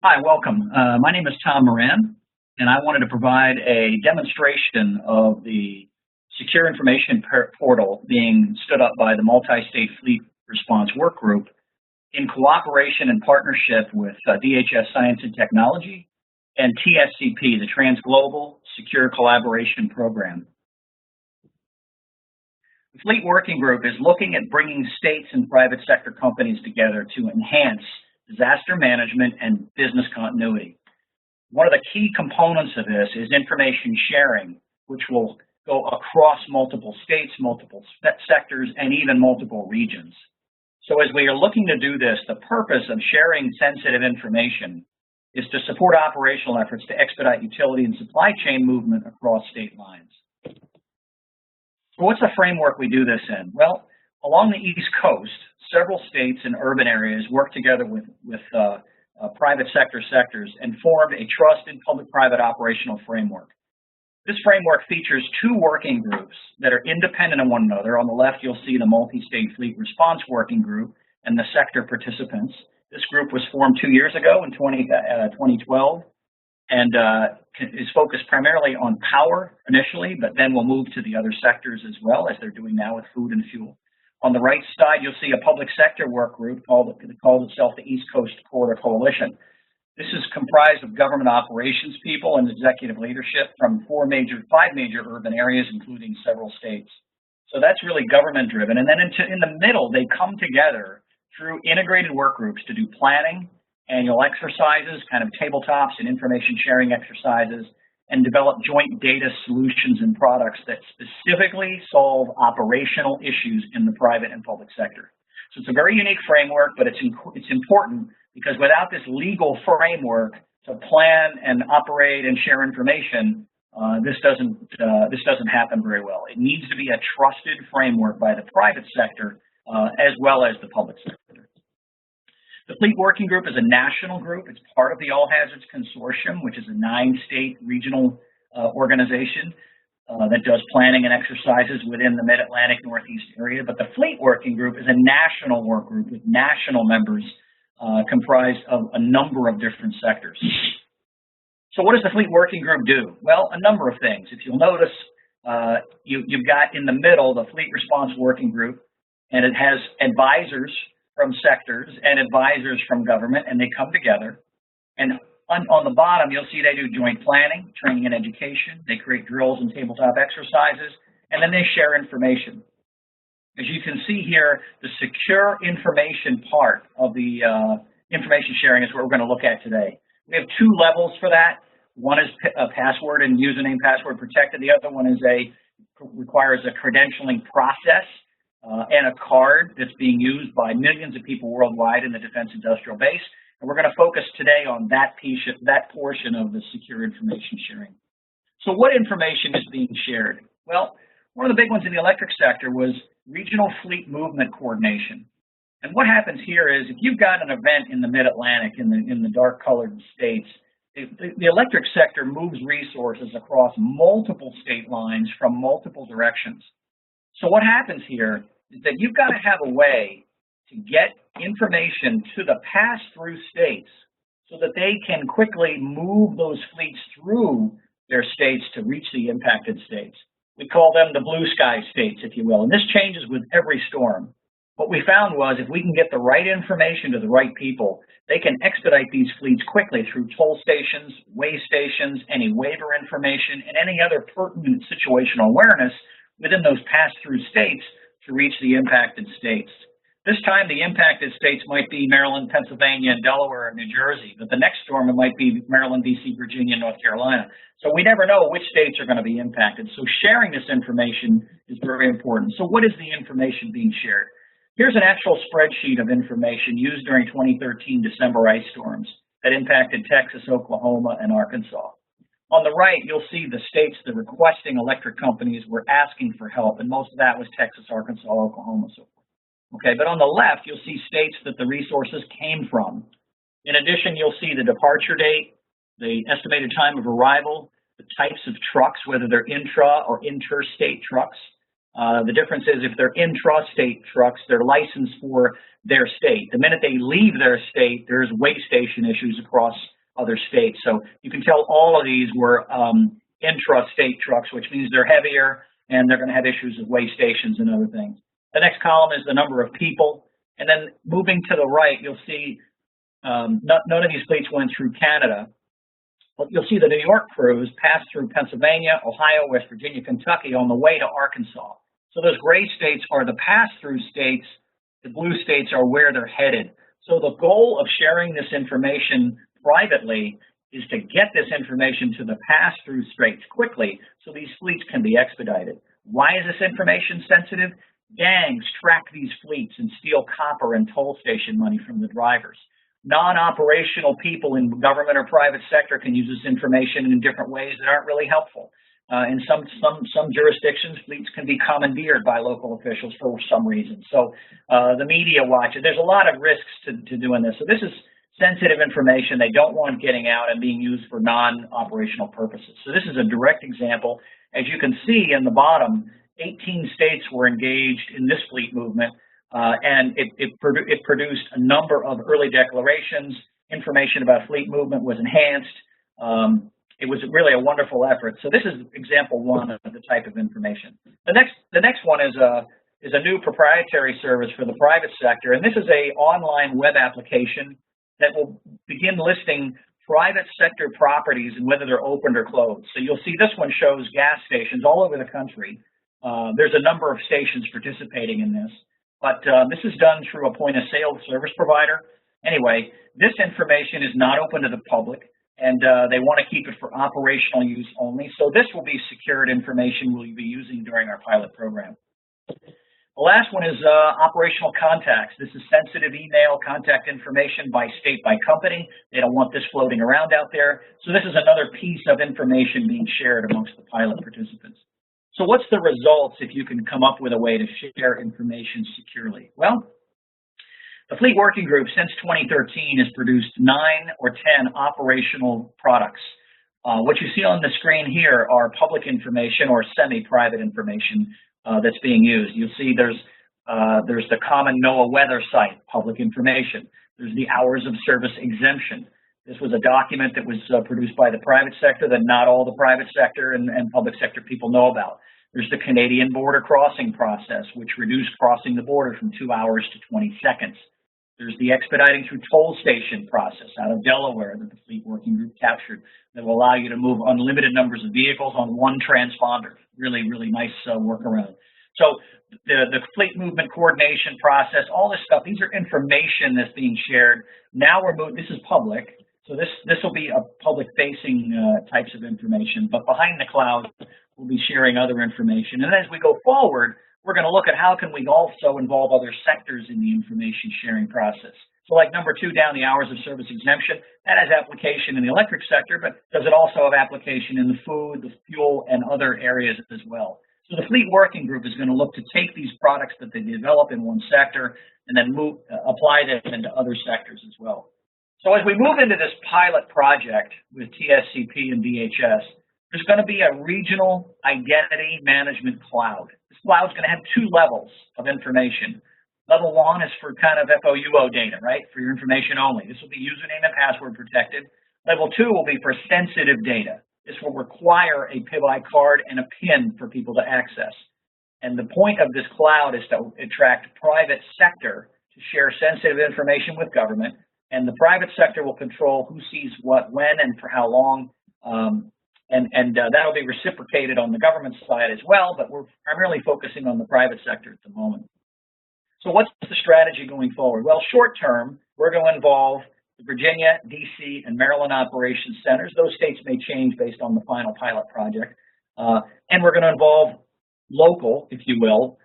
Hi, welcome. My name is Tom Moran, and I wanted to provide a demonstration of the Secure Information Portal being stood up by the Multi-State Fleet Response Work Group in cooperation and partnership with DHS Science and Technology and TSCP, the Trans-Global Secure Collaboration Program. The Fleet Working Group is looking at bringing states and private sector companies together to enhance disaster management and business continuity. One of the key components of this is information sharing, which will go across multiple states, multiple sectors, and even multiple regions. So as we are looking to do this, the purpose of sharing sensitive information is to support operational efforts to expedite utility and supply chain movement across state lines. So what's the framework we do this in? Well, along the East Coast, several states and urban areas work together with private sectors and formed a trusted public-private operational framework. This framework features two working groups that are independent of one another. On the left, you'll see the Multi-State Fleet Response Working Group and the sector participants. This group was formed 2 years ago in 2012 and is focused primarily on power initially, but then we'll move to the other sectors as well, as they're doing now with food and fuel. On the right side, you'll see a public sector work group called itself the East Coast Corridor Coalition. This is comprised of government operations people and executive leadership from five major urban areas, including several states. So that's really government driven. And then in the middle, they come together through integrated work groups to do planning, annual exercises, kind of tabletops and information sharing exercises, and develop joint data solutions and products that specifically solve operational issues in the private and public sector. So it's a very unique framework, but it's important because without this legal framework to plan and operate and share information, this doesn't happen very well. It needs to be a trusted framework by the private sector as well as the public sector. The Fleet Working Group is a national group. It's part of the All Hazards Consortium, which is a 9-state regional organization that does planning and exercises within the Mid-Atlantic Northeast area. But the Fleet Working Group is a national work group with national members comprised of a number of different sectors. So what does the Fleet Working Group do? Well, a number of things. If you'll notice, you've got in the middle the Fleet Response Working Group, and it has advisors from sectors and advisors from government, and they come together. And on the bottom, you'll see they do joint planning, training, and education. They create drills and tabletop exercises, and then they share information. As you can see here, the secure information part of the information sharing is what we're going to look at today. We have two levels for that. One is a password and username password protected. The other one is requires a credentialing process and a card that's being used by millions of people worldwide in the defense industrial base. And we're going to focus today on that portion of the secure information sharing. So what information is being shared? Well, one of the big ones in the electric sector was regional fleet movement coordination. And what happens here is if you've got an event in the Mid-Atlantic, in the dark colored states, the electric sector moves resources across multiple state lines from multiple directions. So what happens here is that you've got to have a way to get information to the pass-through states so that they can quickly move those fleets through their states to reach the impacted states. We call them the blue sky states, if you will, and this changes with every storm. What we found was if we can get the right information to the right people, they can expedite these fleets quickly through toll stations, weigh stations, any waiver information, and any other pertinent situational awareness within those pass-through states to reach the impacted states. This time, the impacted states might be Maryland, Pennsylvania, and Delaware, and New Jersey, but the next storm, it might be Maryland, D.C., Virginia, and North Carolina. So we never know which states are going to be impacted. So sharing this information is very important. So what is the information being shared? Here's an actual spreadsheet of information used during 2013 December ice storms that impacted Texas, Oklahoma, and Arkansas. On the right, you'll see the states that requesting electric companies were asking for help, and most of that was Texas, Arkansas, Oklahoma, so forth. Okay, but on the left, you'll see states that the resources came from. In addition, you'll see the departure date, the estimated time of arrival, the types of trucks, whether they're intra or interstate trucks, The difference is if they're intrastate trucks, they're licensed for their state. The minute they leave their state, there's weigh station issues across other states. So you can tell all of these were intrastate trucks, which means they're heavier and they're going to have issues with weigh stations and other things. The next column is the number of people. And then moving to the right, you'll see none of these fleets went through Canada. But you'll see the New York crews pass through Pennsylvania, Ohio, West Virginia, Kentucky on the way to Arkansas. So those gray states are the pass-through states. The blue states are where they're headed. So the goal of sharing this information privately is to get this information to the pass-through states quickly so these fleets can be expedited. Why is this information sensitive? Gangs track these fleets and steal copper and toll station money from the drivers. Non-operational people in government or private sector can use this information in different ways that aren't really helpful. In some jurisdictions, fleets can be commandeered by local officials for some reason. So the media watch it. There's a lot of risks to doing this. So this is sensitive information they don't want getting out and being used for non-operational purposes. So this is a direct example. As you can see in the bottom, 18 states were engaged in this fleet movement. And it produced a number of early declarations. Information about fleet movement was enhanced. It was really a wonderful effort. So this is example one of the type of information. The next one is a new proprietary service for the private sector, and this is an online web application that will begin listing private sector properties and whether they're opened or closed. So you'll see this one shows gas stations all over the country. There's a number of stations participating in this. But this is done through a point-of-sale service provider. Anyway, this information is not open to the public, and they want to keep it for operational use only. So this will be secured information we'll be using during our pilot program. The last one is operational contacts. This is sensitive email contact information by state, by company. They don't want this floating around out there. So this is another piece of information being shared amongst the pilot participants. So what's the results if you can come up with a way to share information securely? Well, the Fleet Working Group since 2013 has produced 9 or 10 operational products. What you see on the screen here are public information or semi-private information that's being used. You'll see there's the common NOAA weather site, public information. There's the hours of service exemption. This was a document that was produced by the private sector that not all the private sector and public sector people know about. There's the Canadian border crossing process, which reduced crossing the border from 2 hours to 20 seconds. There's the expediting through toll station process out of Delaware that the Fleet Working Group captured that will allow you to move unlimited numbers of vehicles on one transponder. Really, really nice workaround. So the fleet movement coordination process, all this stuff, these are information that's being shared. Now we're moving, this is public. So this will be a public-facing types of information, but behind the cloud, we'll be sharing other information. And as we go forward, we're going to look at how can we also involve other sectors in the information sharing process. So like number 2 down, the hours of service exemption, that has application in the electric sector, but does it also have application in the food, the fuel, and other areas as well? So the Fleet Working Group is going to look to take these products that they develop in one sector and then apply them into other sectors as well. So as we move into this pilot project with TSCP and DHS, there's going to be a regional identity management cloud. This cloud is going to have 2 levels of information. Level 1 is for kind of FOUO data, right, for your information only. This will be username and password protected. Level 2 will be for sensitive data. This will require a PIV-I card and a PIN for people to access. And the point of this cloud is to attract private sector to share sensitive information with government. And the private sector will control who sees what, when, and for how long. That'll be reciprocated on the government side as well, but we're primarily focusing on the private sector at the moment. So what's the strategy going forward? Well, short term, we're going to involve the Virginia, DC, and Maryland operations centers. Those states may change based on the final pilot project. And we're going to involve local, if you will,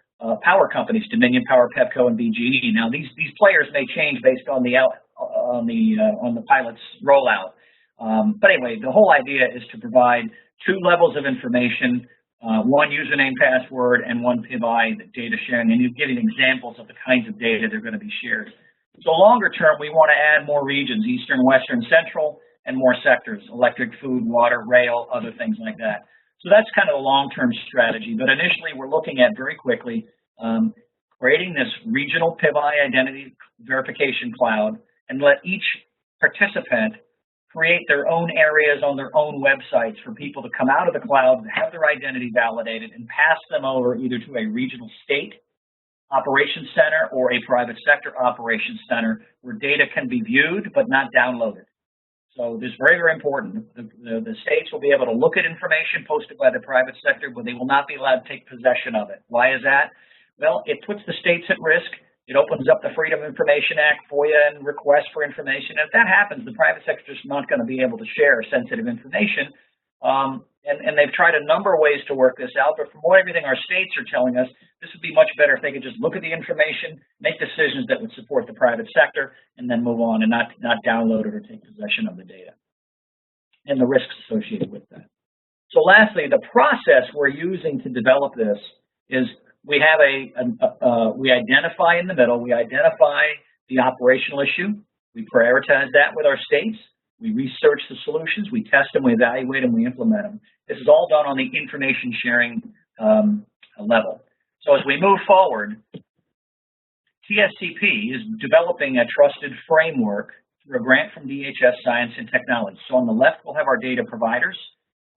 power companies, Dominion Power, Pepco, and BGE. Now, these players may change based on the pilot's rollout. But anyway, the whole idea is to provide 2 levels of information, 1 username, password, and 1 PIV-I data sharing, and you give examples of the kinds of data they're going to be shared. So longer term, we want to add more regions, Eastern, Western, Central, and more sectors, electric, food, water, rail, other things like that. So that's kind of the long-term strategy. But initially, we're looking at very quickly creating this regional PIV-I identity verification cloud and let each participant create their own areas on their own websites for people to come out of the cloud, have their identity validated, and pass them over either to a regional state operations center or a private sector operations center where data can be viewed but not downloaded. So this is very, very important. The states will be able to look at information posted by the private sector, but they will not be allowed to take possession of it. Why is that? Well, it puts the states at risk. It opens up the Freedom of Information Act, FOIA, and requests for information. And if that happens, the private sector is not going to be able to share sensitive information. And they've tried a number of ways to work this out, but from what everything our states are telling us, this would be much better if they could just look at the information, make decisions that would support the private sector, and then move on and not download it or take possession of the data and the risks associated with that. So lastly, the process we're using to develop this is we have we identify in the middle, we identify the operational issue, we prioritize that with our states, we research the solutions, we test them, we evaluate them, we implement them. This is all done on the information sharing level. So as we move forward, TSCP is developing a trusted framework through a grant from DHS Science and Technology. So on the left, we'll have our data providers.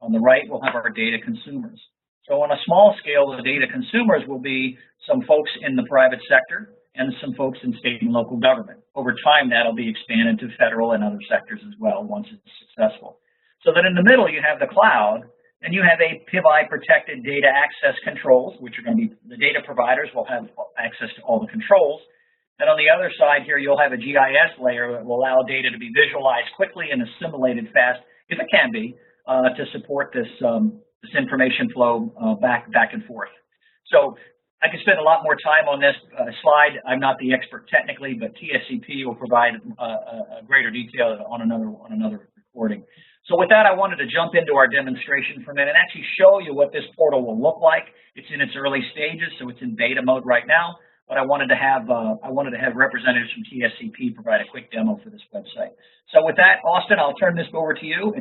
On the right, we'll have our data consumers. So on a small scale, the data consumers will be some folks in the private sector and some folks in state and local government. Over time, that'll be expanded to federal and other sectors as well once it's successful. So that in the middle, you have the cloud, and you have a PIV-I protected data access controls, which are going to be the data providers will have access to all the controls. And on the other side here, you'll have a GIS layer that will allow data to be visualized quickly and assimilated fast, if it can be, to support this information flow back and forth. So I could spend a lot more time on this slide. I'm not the expert technically, but TSCP will provide a greater detail on another recording. So with that, I wanted to jump into our demonstration for a minute and actually show you what this portal will look like. It's in its early stages, so it's in beta mode right now. But I wanted to have representatives from TSCP provide a quick demo for this website. So with that, Austin, I'll turn this over to you.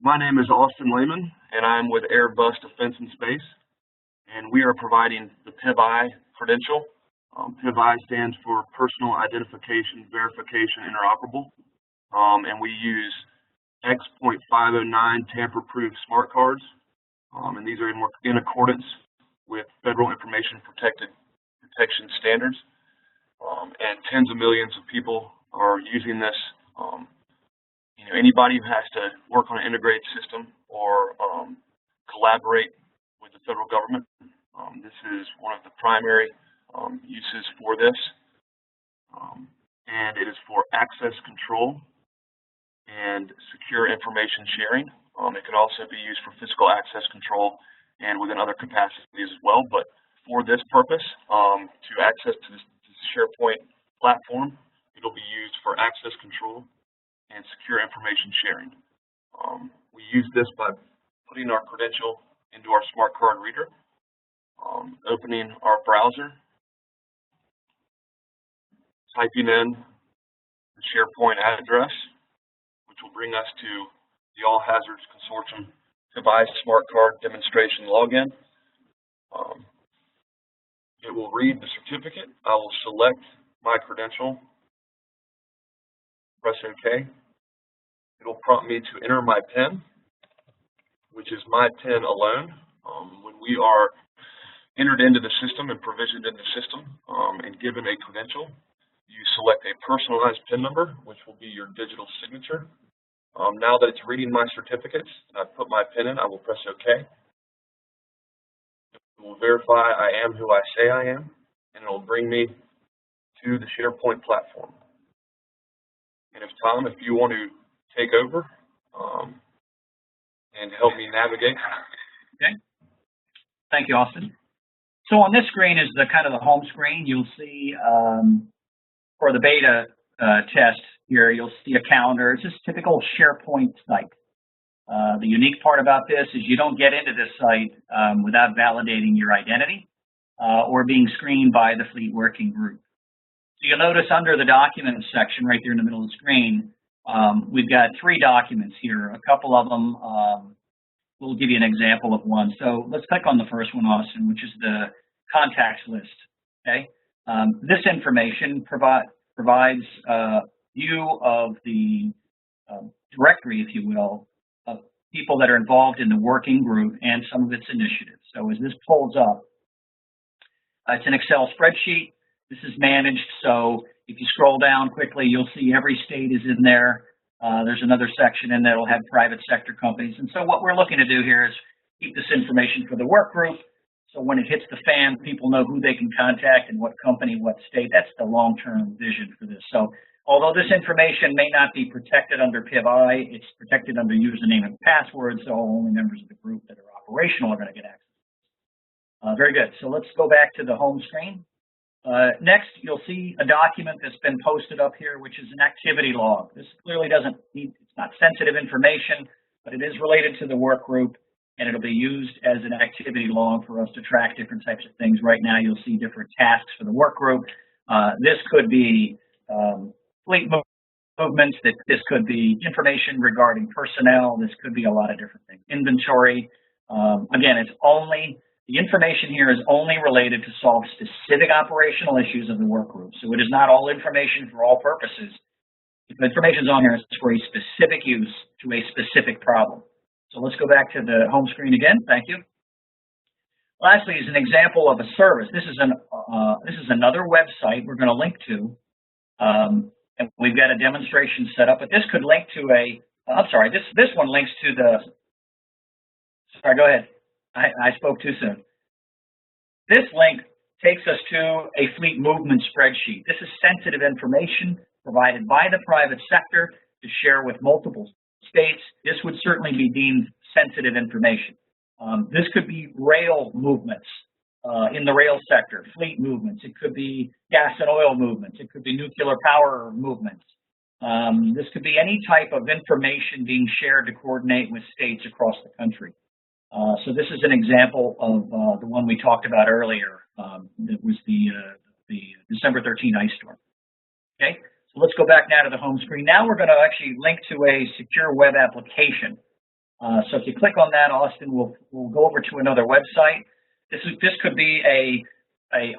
My name is Austin Lehman, and I'm with Airbus Defense and Space, and we are providing the PIV-I credential. PIV-I stands for Personal Identification Verification Interoperable, and we use X.509 tamper-proof smart cards, and these are in accordance with Federal Information Protection Standards, and tens of millions of people are using this. Anybody who has to work on an integrated system or collaborate with the federal government, this is one of the primary uses for this, and it is for access control and secure information sharing. It can also be used for physical access control and within other capacities as well, but for this purpose, to access to this SharePoint platform, it'll be used for access control and secure information sharing. We use this by putting our credential into our smart card reader, opening our browser, typing in the SharePoint address, which will bring us to the All Hazards Consortium PIV-I Smart Card Demonstration Login. It will read the certificate. I will select my credential, press OK. It'll prompt me to enter my PIN, which is my PIN alone. When we are entered into the system and provisioned in the system and given a credential, you select a personalized PIN number, which will be your digital signature. Now that it's reading my certificates and I've put my PIN in, I will press OK. It will verify I am who I say I am, and it will bring me to the SharePoint platform. And Tom, if you want to take over and help me navigate. Okay. Thank you, Austin. So on this screen is the kind of the home screen. You'll see for the beta test here, you'll see a calendar. It's just typical SharePoint site. The unique part about this is you don't get into this site without validating your identity or being screened by the Fleet Working Group. So you'll notice under the Documents section right there in the middle of the screen, We've got 3 documents here. A couple of them, we'll give you an example of one. So let's click on the first one, Austin, which is the contacts list. Okay, this information provides view of the directory, if you will, of people that are involved in the working group and some of its initiatives. So as this pulls up, it's an Excel spreadsheet. This is managed, so if you scroll down quickly, you'll see every state is in there. There's another section in there that will have private sector companies. And so what we're looking to do here is keep this information for the work group. So when it hits the fan, people know who they can contact and what company, what state. That's the long-term vision for this. So although this information may not be protected under PIV-I, it's protected under username and password, so only members of the group that are operational are going to get access. Very good. So let's go back to the home screen. Next, you'll see a document that's been posted up here, which is an activity log. This clearly doesn't need, it's not sensitive information, but it is related to the work group, and it'll be used as an activity log for us to track different types of things. Right now, you'll see different tasks for the work group. This could be fleet movements, this could be information regarding personnel, this could be a lot of different things. Inventory, again, it's only, the information here is only related to solve specific operational issues of the work group. So it is not all information for all purposes. If the information is on here, it's for a specific use to a specific problem. So let's go back to the home screen again. Thank you. Lastly is an example of a service. This is another website we're going to link to. And we've got a demonstration set up, but this could link to a, I'm sorry, this one links to the, sorry, go ahead. I spoke too soon. This link takes us to a fleet movement spreadsheet. This is sensitive information provided by the private sector to share with multiple states. This would certainly be deemed sensitive information. This could be rail movements in the rail sector, fleet movements. It could be gas and oil movements. It could be nuclear power movements. This could be any type of information being shared to coordinate with states across the country. So this is an example of the one we talked about earlier. That was the December 13 ice storm. Okay, so let's go back now to the home screen. Now we're going to actually link to a secure web application. So if you click on that, Austin, we'll go over to another website. This could be a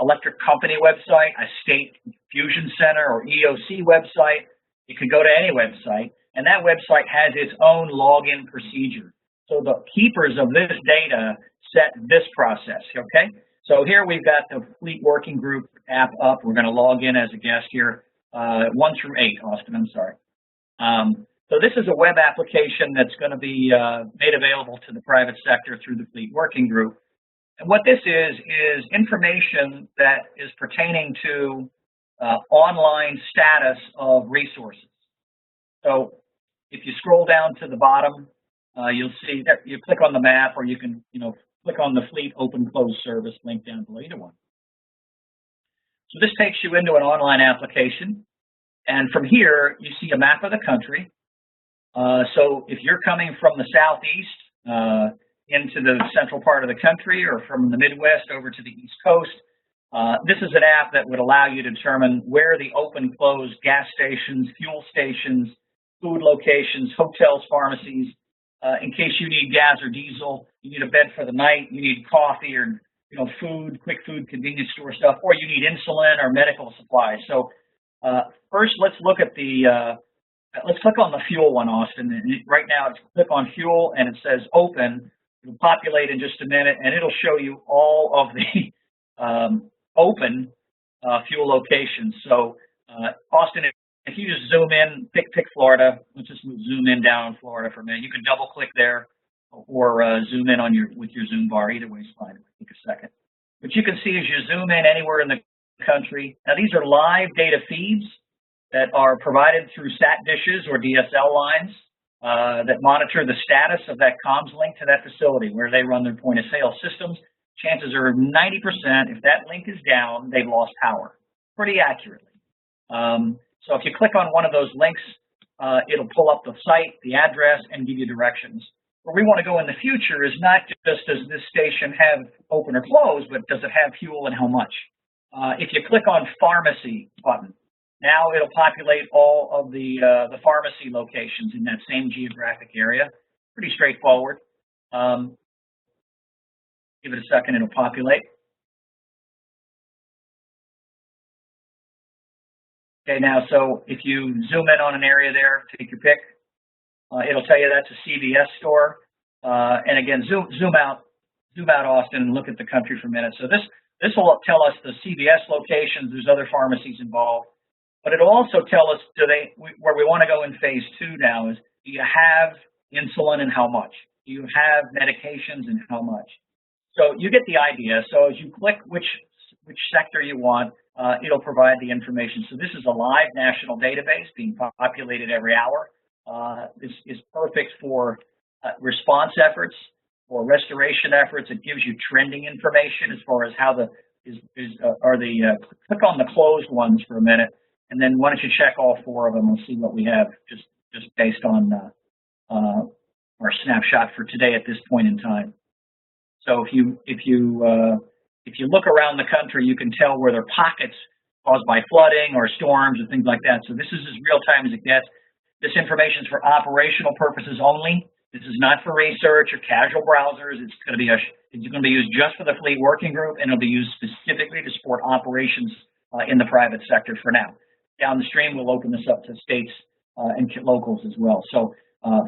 electric company website, a state fusion center or EOC website. It could go to any website, and that website has its own login procedure. So the keepers of this data set this process, okay? So here we've got the Fleet Working Group app up. We're going to log in as a guest here, 1 through 8, Austin, I'm sorry. So this is a web application that's going to be made available to the private sector through the Fleet Working Group. And what this is information that is pertaining to online status of resources. So if you scroll down to the bottom, you'll see that you click on the map, or you can, click on the Fleet Open Close Service link down below, either one. So this takes you into an online application, and from here you see a map of the country. So if you're coming from the southeast into the central part of the country, or from the Midwest over to the East Coast, this is an app that would allow you to determine where the open closed gas stations, fuel stations, food locations, hotels, pharmacies. In case you need gas or diesel, you need a bed for the night, you need coffee or food, quick food, convenience store stuff, or you need insulin or medical supplies. So first, let's look at the let's click on the fuel one, Austin. And right now, it's click on fuel, and it says open. It'll populate in just a minute, and it'll show you all of the open fuel locations. So Austin, if you just zoom in, pick Florida. Let's just zoom in down Florida for a minute. You can double click there, or zoom in on with your zoom bar. Either way is fine. It might take a second. But you can see as you zoom in anywhere in the country. Now these are live data feeds that are provided through SAT dishes or DSL lines that monitor the status of that comms link to that facility where they run their point of sale systems. Chances are 90% if that link is down, they've lost power pretty accurately. So if you click on one of those links, it'll pull up the site, the address, and give you directions. Where we want to go in the future is not just does this station have open or closed, but does it have fuel and how much? If you click on pharmacy button, Now it'll populate all of the pharmacy locations in that same geographic area. Pretty straightforward. Give it a second, it'll populate. Okay, now, so if you zoom in on an area there, take your pick. It'll tell you that's a CVS store. And again, zoom out, Austin, and look at the country for a minute. So this will tell us the CVS locations. There's other pharmacies involved, but it'll also tell us where we want to go in phase 2 now is, do you have insulin and how much? Do you have medications and how much? So you get the idea. So as you click which sector you want, it'll provide the information. So this is a live national database being populated every hour. This is perfect for response efforts or restoration efforts. It gives you trending information as far as how click on the closed ones for a minute, and then why don't you check all 4 of them and see what we have just based on our snapshot for today at this point in time. So if you look around the country, you can tell where there are pockets caused by flooding or storms or things like that. So this is as real time as it gets. This information is for operational purposes only. This is not for research or casual browsers. It's going to be used just for the fleet working group, and it'll be used specifically to support operations in the private sector for now. Down the stream, we'll open this up to states and locals as well. So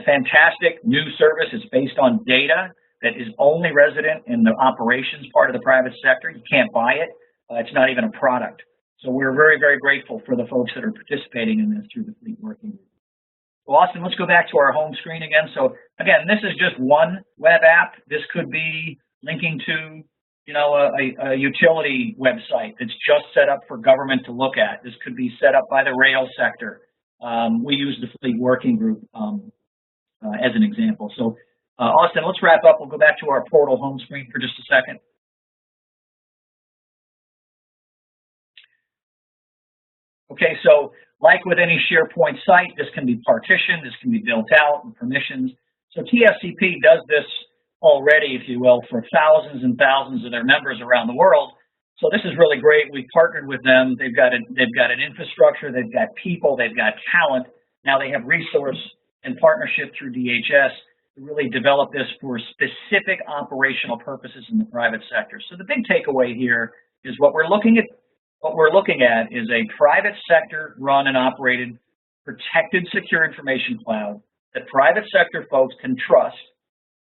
fantastic new service. It's based on data that is only resident in the operations part of the private sector. You can't buy it. It's not even a product. So we're very, very grateful for the folks that are participating in this through the fleet working group. So Austin, let's go back to our home screen again. So again, this is just one web app. This could be linking to, a utility website that's just set up for government to look at. This could be set up by the rail sector. We use the fleet working group as an example. So Austin, let's wrap up. We'll go back to our portal home screen for just a second. Okay, so like with any SharePoint site, this can be partitioned, this can be built out with permissions. So TFCP does this already, if you will, for thousands and thousands of their members around the world. So this is really great. We partnered with them. They've got an infrastructure, they've got people, they've got talent. Now they have resource and partnership through DHS to really develop this for specific operational purposes in the private sector. So the big takeaway here is what we're looking at is a private sector run and operated protected secure information cloud that private sector folks can trust.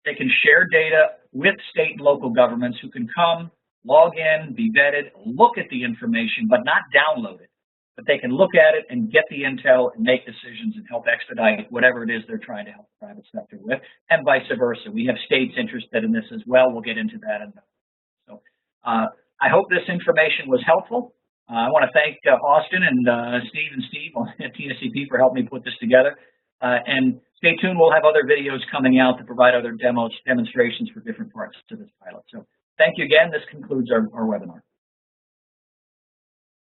They can share data with state and local governments who can come, log in, be vetted, look at the information, but not download it. But they can look at it and get the intel and make decisions and help expedite whatever it is they're trying to help the private sector with, and vice versa. We have states interested in this as well. We'll get into that. So I hope this information was helpful. I want to thank Austin and Steve at TSCP for helping me put this together. And stay tuned. We'll have other videos coming out to provide other demonstrations for different parts to this pilot. So thank you again. This concludes our webinar.